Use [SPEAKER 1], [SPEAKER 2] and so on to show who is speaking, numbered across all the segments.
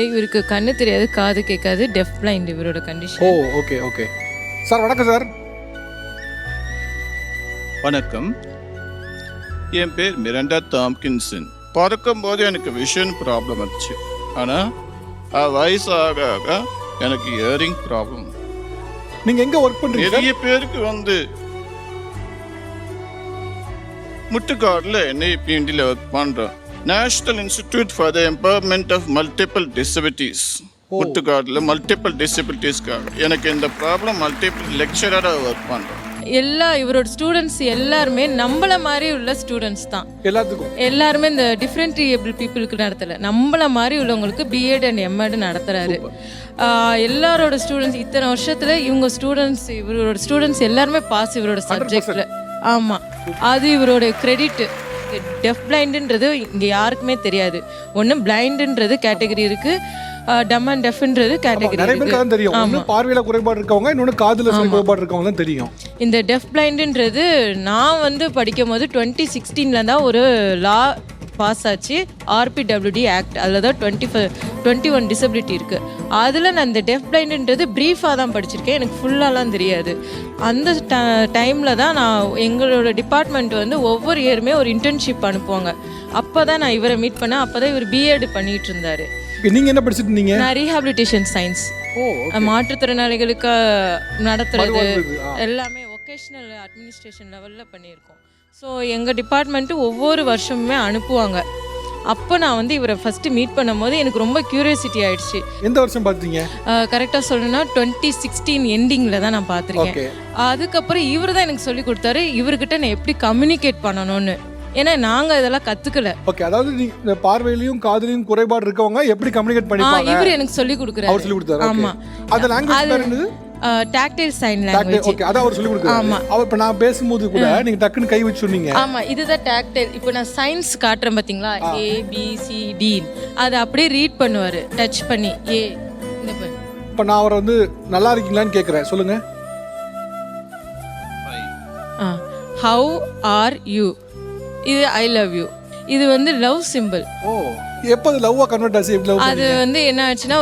[SPEAKER 1] இவருக்கு கண்ணு தெரியாது, காது கேட்காது, டெஃப் பிளைண்ட் இவரோட கண்டிஷன்.
[SPEAKER 2] Okay okay sir. வணக்கம் சார்.
[SPEAKER 3] வணக்கம், என் பேர் மிரண்டா தாம்கின்சன். பிறக்கும் போது எனக்கு விஷன் ப்ராப்ளம் வந்துச்சு. ஆனால் வயசு ஆக ஆக எனக்கு இயரிங் ப்ராப்ளம்.
[SPEAKER 2] நீங்க எங்க ஒர்க் பண்றீங்க?
[SPEAKER 3] நிறைய பேருக்கு முட்டுக்காடில் NIPNDல ஒர்க் பண்ணுறேன். National institute for the empowerment of multiple disabilities. முட்டுக்காடில் மல்டிபிள் டிசபிலிட்டிஸ்க்காக எனக்கு இந்த ப்ராப்ளம் மல்டிபிள் லெக்சராக ஒர்க் பண்ணுறேன்.
[SPEAKER 1] இவரோட ஸ்டூடெண்ட்ஸ் எல்லாருமே நம்மள மாதிரி உள்ள ஸ்டூடெண்ட்ஸ் தான். எல்லாருமே இந்த டிஃப்ரெண்ட் ஏபிள் பீப்புளுக்கு நடத்தல, நம்மள மாதிரி உள்ளவங்களுக்கு பிஎட் அண்ட் எம்எட் நடத்துறாரு. எல்லாரோட ஸ்டூடெண்ட்ஸ் இத்தனை வருஷத்துல இவரோட ஸ்டூடெண்ட்ஸ் எல்லாருமே பாஸ் இவரோட சப்ஜெக்ட்ல. ஆமா, அது இவரோட கிரெடிட். டெஃப் பிளைண்டுன்றது இங்கே யாருக்குமே தெரியாது. ஒன்று பிளைண்டுன்றது கேட்டகரி இருக்கு, டம் அண்ட் டெஃப்ன்றது கேட்டகரி
[SPEAKER 2] தெரியும். ஒன்னு பார்வையில குறைபாடு இருக்கவங்க, இன்னொன்னு காதுல குறைபாடு இருக்கவங்க தான் தெரியும்.
[SPEAKER 1] இந்த டெஃப் பிளைண்டுன்றது நான் படிக்கும் போது 2016 தான் ஒரு லா பாஸ் ஆச்சு, RPWD ஆக்ட். அதில் தான் 21 டிசபிலிட்டி இருக்குது. அதில் நான் இந்த டெஃப் பிளைண்டுன்றது ப்ரீஃபாக தான் படிச்சிருக்கேன், எனக்கு ஃபுல்லாலாம் தெரியாது. அந்த டைமில் தான் எங்களோட டிபார்ட்மெண்ட் ஒவ்வொரு இயருமே ஒரு இன்டர்ன்ஷிப் அனுப்புவாங்க. அப்போ தான் நான் இவரை மீட் பண்ணேன். அப்போ தான் இவர் பிஎட் பண்ணிட்டு இருந்தார்.
[SPEAKER 2] நீங்கள் என்ன படிச்சுட்டு இருந்தீங்க?
[SPEAKER 1] நான் ரீஹாபிலிட்டேஷன் சயின்ஸ். மாற்றுத்திறனாளிகளுக்கு நடத்துறது எல்லாமே ஒகேஷ்னல் அட்மினிஸ்ட்ரேஷன் லெவலில் பண்ணியிருக்கோம். ஸோ எங்கள் டிபார்ட்மெண்ட்டு ஒவ்வொரு வருஷமுமே அனுப்புவாங்க. அப்போ நான் இவரை ஃபஸ்ட்டு மீட் பண்ணும்போது எனக்கு ரொம்ப க்யூரியாசிட்டி ஆயிடுச்சு.
[SPEAKER 2] எந்த வருஷம் பார்த்தீங்க?
[SPEAKER 1] கரெக்டாக சொல்லணும்னா 2016 எண்டிங்கில் தான் நான் பார்த்துருக்கேன். அதுக்கப்புறம் இவர் தான் எனக்கு சொல்லி கொடுத்தாரு இவர்கிட்ட நான் எப்படி கம்யூனிகேட் பண்ணணும்னு. ஏன்னா நாங்கள் இதெல்லாம் கற்றுக்கல.
[SPEAKER 2] ஓகே, அதாவது நீங்க பார்வையிலையும் காதுலையும் குறைபாடு இருக்கவங்க எப்படி கம்யூனிகேட் பண்ணிப்பாங்க
[SPEAKER 1] இவர் எனக்கு சொல்லி கொடுக்குறாரு. ஆமாம்,
[SPEAKER 2] அது language
[SPEAKER 1] dactyl sign language.
[SPEAKER 2] Okay, அத அவர் சொல்லி கொடுத்தாரு.
[SPEAKER 1] ஆமா,
[SPEAKER 2] இப்ப நான் பேசும்போது கூட நீங்க டக்குன்னு கை வச்சு சொன்னீங்க.
[SPEAKER 1] ஆமா, இதுதான் டாக்டைல். இப்போ நான் சைன்ஸ் காட்டுறேன் பாத்தீங்களா, ABCD, அது அப்படியே ரீட் பண்ணுவாரு டச் பண்ணி.
[SPEAKER 2] இப்ப நான் அவரை நல்லா இருக்கீங்களான்னு கேக்குறேன், சொல்லுங்க.
[SPEAKER 1] How are you? இது I love you. இது லவ் சிம்பிள்.
[SPEAKER 2] எப்போ அது லவ்வா கன்வெர்ட் ஆச்சு?
[SPEAKER 1] அது என்ன ஆச்சுன்னா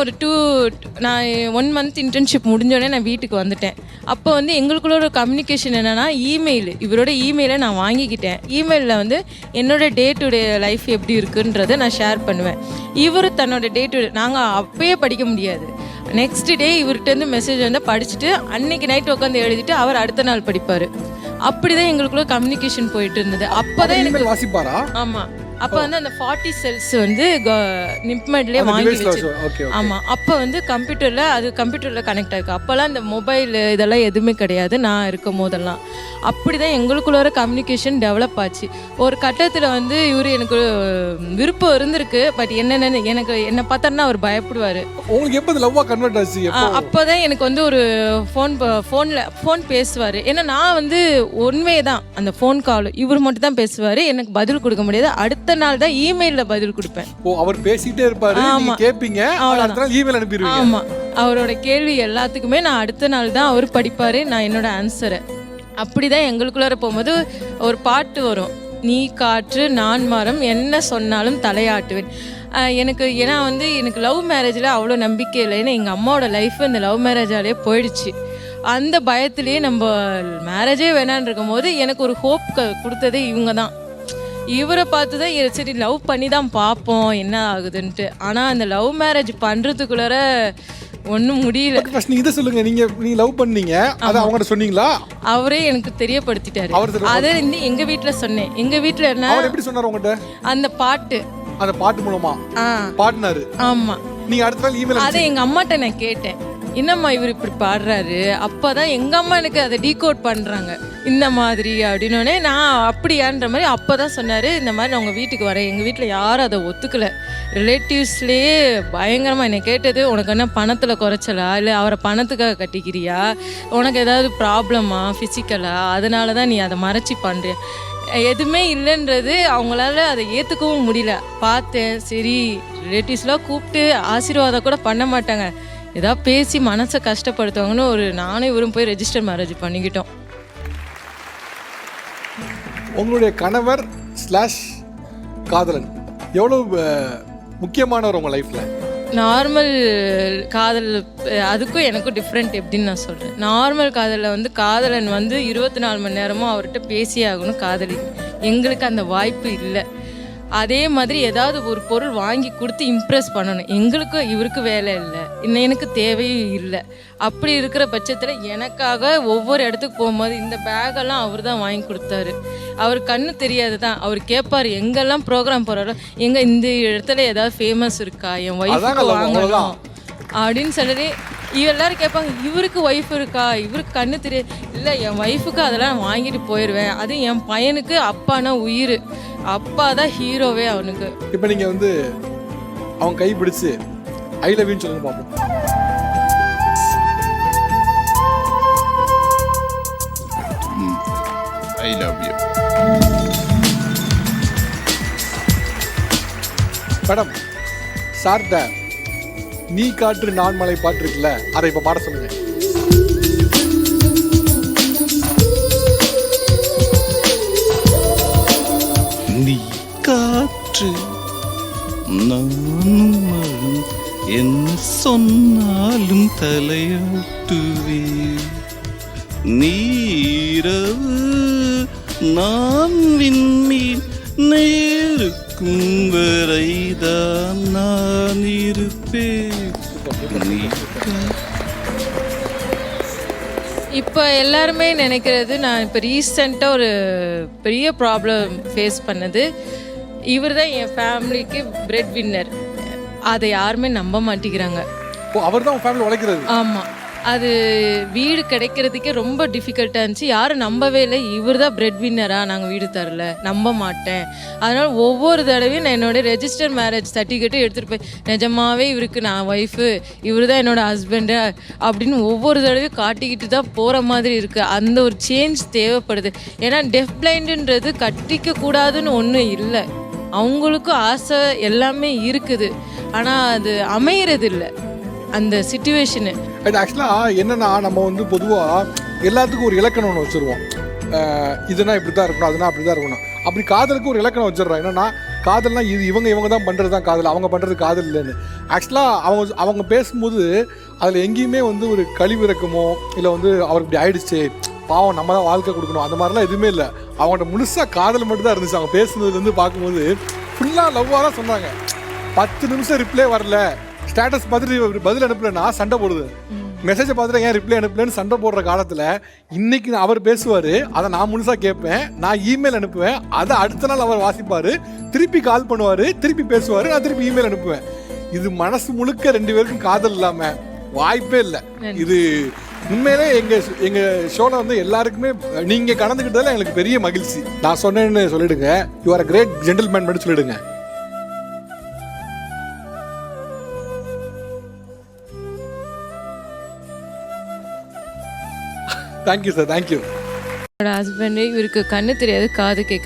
[SPEAKER 1] நான் 1 மந்த் இன்டர்ன்ஷிப் முடிஞ்சோடனே நான் வீட்டுக்கு வந்துட்டேன். அப்போ எங்களுக்குள்ள கம்யூனிகேஷன் என்னன்னா, இவரோட இமெயிலை நான் வாங்கிக்கிட்டேன். இமெயிலில் என்னோட டே டு டே லைஃப் எப்படி இருக்குன்றதை நான் ஷேர் பண்ணுவேன். இவர் தன்னோட டே டு டே, நாங்கள் அப்பயே படிக்க முடியாது, நெக்ஸ்ட் டே இவர்கிட்ட மெசேஜ் படிச்சுட்டு அன்னைக்கு நைட் உட்காந்து எழுதிட்டு அவர் அடுத்த நாள் படிப்பார். அப்படிதான் எங்களுக்குள்ள கம்யூனிகேஷன் போயிட்டு இருந்தது. அப்போதான் எனக்கு
[SPEAKER 2] வாசிப்பாரா?
[SPEAKER 1] ஆமா, அப்போ அந்த 40 செல்ஸ் நிப்மெட்லேயே வாங்கி வச்சு. ஆமாம், அப்போ கம்ப்யூட்டரில் கனெக்ட் ஆகிருக்கு. அப்போல்லாம் இந்த மொபைல் இதெல்லாம் எதுவுமே கிடையாது நான் இருக்கும் போதெல்லாம். அப்படி தான் எங்களுக்குள்ள கம்யூனிகேஷன் டெவலப் ஆச்சு. ஒரு கட்டத்தில் இவர் எனக்கு விருப்பம் இருந்திருக்கு, பட் என்னை பார்த்தாருன்னா அவர் பயப்படுவார்.
[SPEAKER 2] உங்களுக்கு எப்போ லவ்வா கன்வெர்ட் ஆச்சு?
[SPEAKER 1] அப்போ தான் எனக்கு ஒரு ஃபோன் பேசுவார். ஏன்னா நான் ஒன்வே தான் அந்த ஃபோன் கால் இவர் மட்டும் தான் பேசுவார், எனக்கு பதில் கொடுக்க முடியாது. அடுத்த நாள் தான் இமெயில்ல பதில் கொடுப்பேன்.
[SPEAKER 2] அவர் பேசிட்டே இருப்பாரு, நீங்க கேப்பீங்க, அடுத்த நாள் இமெயில் அனுப்பிடுவீங்க.
[SPEAKER 1] ஆமா, அவரோட கேள்வி எல்லாத்துக்குமே நான் அடுத்த நாள் தான் அவர் படிப்பாரு, நான் என்னோட ஆன்சரை. அப்படிதான் எங்களுக்குள்ளார போகும்போது ஒரு பாட்டு வரும், நீ காற்று நான் மரம் என்ன சொன்னாலும் தலையாட்டுவேன். ஏன்னா எனக்கு லவ் மேரேஜில் அவ்வளோ நம்பிக்கை இல்லை. ஏன்னா எங்கள் அம்மாவோட லைஃப் இந்த லவ் மேரேஜாலே போயிடுச்சு. அந்த பயத்திலேயே நம்ம மேரேஜே வேணான்னு இருக்கும் போது எனக்கு ஒரு ஹோப் கொடுத்ததே இவங்க தான். இவரை பார்த்து தான் சரி லவ் பண்ணி தான் பார்ப்போம் என்ன ஆகுதுன்ட்டு. ஆனால் அந்த லவ் மேரேஜ் பண்ணுறதுக்குள்ளார ஒன்றும் முடியல.
[SPEAKER 2] இதை சொல்லுங்க, நீங்க லவ் பண்ணீங்க, அதை அவங்கள்ட்ட சொன்னீங்களா?
[SPEAKER 1] அவரே எனக்கு தெரியப்படுத்திட்டாரு. அதை எங்க வீட்டில் சொன்னேன். எங்க வீட்டில் என்ன
[SPEAKER 2] எப்படி சொன்னார் உங்கள்கிட்ட?
[SPEAKER 1] அந்த பாட்டு மூலமா
[SPEAKER 2] பாடினாரு.
[SPEAKER 1] ஆமா,
[SPEAKER 2] நீங்க அடுத்த நாள் இமெயில்
[SPEAKER 1] அதை எங்க அம்மாட்ட நான் கேட்டேன், என்னம்மா இவர் இப்படி பாடுறாரு. அப்போதான் எங்கள் அம்மா எனக்கு அதை டீகோட் பண்ணுறாங்க இந்த மாதிரி அப்படின்னோடனே நான் அப்படியான்ற மாதிரி. அப்போ தான் சொன்னார், இந்த மாதிரி நான் உங்கள் வீட்டுக்கு வரேன். எங்கள் வீட்டில் யாரும் அதை ஒத்துக்கலை. ரிலேட்டிவ்ஸ்லேயே பயங்கரமாக என்னை கேட்டது, உனக்கு என்ன பணத்தில் குறைச்சலா, இல்லை அவரை பணத்துக்காக கட்டிக்கிறியா, உனக்கு ஏதாவது ப்ராப்ளமா ஃபிசிக்கலா, அதனால தான் நீ அதை மறைச்சி பண்ணுறிய. எதுவுமே இல்லைன்றது அவங்களால அதை ஏற்றுக்கவும் முடியல. பார்த்தேன், சரி ரிலேட்டிவ்ஸ்லாம் கூப்பிட்டு ஆசீர்வாதம் கூட பண்ண மாட்டாங்க, ஏதாவது பேசி மனசை கஷ்டப்படுத்துவாங்கன்னு நானும் இவரும் போய் ரெஜிஸ்டர் மேரேஜ் பண்ணிக்கிட்டோம்.
[SPEAKER 2] உங்களுடைய கணவர் / காதலன் எவ்வளவு முக்கியமானவர் உங்கள் லைஃப்பில்?
[SPEAKER 1] நார்மல் காதல் அதுக்கும் எனக்கும் டிஃப்ரெண்ட் எப்படின்னு நான் சொல்கிறேன். நார்மல் காதலில் வந்து காதலன் வந்து 24 மணி நேரமும் அவர்கிட்ட பேசியே ஆகணும் காதலி. எங்களுக்கு அந்த வாய்ப்பு இல்லை. அதே மாதிரி ஏதாவது ஒரு பொருள் வாங்கி கொடுத்து இம்ப்ரெஸ் பண்ணணும். எங்களுக்கும் இவருக்கு வேலை இல்லை, இன்னும் எனக்கு தேவையும் இல்லை. அப்படி இருக்கிற பட்சத்தில் எனக்காக ஒவ்வொரு இடத்துக்கு போகும்போது இந்த பேக்கெல்லாம் அவர் தான் வாங்கி கொடுத்தாரு. அவர் கண்ணு தெரியாது தான், அவர் கேட்பார் எங்கெல்லாம் ப்ரோக்ராம் போகிறாரோ, எங்கே இந்த இடத்துல ஏதாவது ஃபேமஸ் இருக்கா, என் ஒய்ஃபுக்கு வாங்கணும் அப்படின்னு சொல்லி எல்லாரும் கேட்பாங்க. இவருக்கு ஒய்ஃப் இருக்கா, இவருக்கு கண்ணு தெரியாது. இல்லை, என் ஒய்ஃபுக்கு அதெல்லாம் நான் வாங்கிட்டு போயிடுவேன். அதுவும் என் பையனுக்கு அப்பானா உயிர், அப்பா தான் ஹீரோவே அவனுக்கு.
[SPEAKER 2] இப்போ நீங்கள் வந்து அவன் கை பிடிச்சு ஐ லவ் யூன்னு சொல்லுங்க பார்ப்போம்.
[SPEAKER 3] I love you.
[SPEAKER 2] மேடம், சார்ட்ட நீ காற்று நான் மலை பாட்டு இருக்குல்ல, அதை இப்போ பாட சொல்லுங்க.
[SPEAKER 3] நீ காற்று நானும் மழை, என்ன சொன்னாலும் தலையாட்டுவே. நீரவு நான் விண்மீன், நேருக்கும் வரைதான் நான் இருப்பேன். நீ
[SPEAKER 1] இப்போ எல்லாருமே நினைக்கிறது, நான் இப்போ ரீசெண்டாக ஒரு பெரிய ப்ராப்ளம் ஃபேஸ் பண்ணது, இவர் தான் என் ஃபேமிலிக்கு பிரெட் வின்னர். அதை யாருமே நம்ப மாட்டேங்கிறாங்க.
[SPEAKER 2] ஓ, அவர் தான் உன் ஃபேமிலி உழைக்கிறது?
[SPEAKER 1] ஆமாம், அது வீடு கிடைக்கிறதுக்கே ரொம்ப டிஃபிகல்ட்டாக இருந்துச்சு. யாரும் நம்பவே இல்லை, இவர் தான் பிரெட் வின்னரா, நாங்கள் வீடு தரல, நம்ப மாட்டேன். அதனால் ஒவ்வொரு தடவையும் நான் என்னோடய ரெஜிஸ்டர் மேரேஜ் சர்டிஃபிகேட்டும் எடுத்துகிட்டு போய் நிஜமாவே இவருக்கு நான் ஒய்ஃபு, இவர் தான் என்னோடய ஹஸ்பண்டு அப்படின்னு ஒவ்வொரு தடவையும் காட்டிக்கிட்டு தான் போகிற மாதிரி இருக்குது. அந்த ஒரு சேஞ்ச் தேவைப்படுது. ஏன்னா டெஃப் பிளைண்டுன்றது கட்டிக்க கூடாதுன்னு ஒன்றும் இல்லை, அவங்களுக்கும் ஆசை எல்லாமே இருக்குது. ஆனால் அது அமையிறது இல்லை அந்த சிச்சுவேஷனு.
[SPEAKER 2] அது ஆக்சுவலாக என்னென்னா, நம்ம வந்து பொதுவாக எல்லாத்துக்கும் ஒரு இலக்கணம் ஒன்று வச்சுருவோம். இதுனா இப்படி தான் இருக்கணும், அதுனா அப்படி தான் இருக்கணும். அப்படி காதலுக்கு ஒரு இலக்கணம் வச்சிடுறோம். என்னென்னா, காதல்னா இது இவங்க தான் பண்ணுறது தான் காதல், அவங்க பண்ணுறது காதல் இல்லைன்னு. ஆக்சுவலாக அவங்க பேசும்போது அதில் எங்கேயுமே வந்து ஒரு கழிவிறக்கமோ இல்லை வந்து அவருக்கு இப்படி ஆயிடுச்சு, பாவம் நம்ம தான் வாழ்க்கை கொடுக்கணும், அந்த மாதிரிலாம் எதுவுமே இல்லை. அவங்கள்ட்ட முழுசாக காதல் மட்டும் தான் இருந்துச்சு. அவங்க பேசுனதுலேருந்து பார்க்கும்போது ஃபுல்லாக லவ்வாக தான் சொன்னாங்க. 10 நிமிஷம் ரிப்ளை வரல, ஸ்டேட்டஸ் பார்த்துட்டு பதில் அனுப்பலன்னா சண்டை போடுது, மெசேஜை பார்த்துட்டு ஏன் ரிப்ளை அனுப்பலன்னு சண்டை போடுற காலத்தில் இன்னைக்கு அவர் பேசுவார், அதை நான் முழுசாக கேட்பேன், நான் இமெயில் அனுப்புவேன், அதை அடுத்த நாள் அவர் வாசிப்பார், திருப்பி கால் பண்ணுவார், திருப்பி பேசுவார், நான் திருப்பி இமெயில் அனுப்புவேன். இது மனசு முழுக்க 2 பேருக்கும் காதல் இல்லாமல் வாய்ப்பே இல்லை. இது உண்மையிலே எங்கள் ஷோவில் வந்து எல்லாருக்குமே நீங்கள் கலந்துக்கிட்டதில் எங்களுக்கு பெரிய மகிழ்ச்சி. நான் சொன்னேன்னு சொல்லிடுங்க, you are a great gentleman மட்டும் சொல்லிடுங்க. Thank you sir, thank you.
[SPEAKER 1] என்னோட ஹஸ்பண்டு, இவருக்கு கண்ணு தெரியாது, காது கேட்க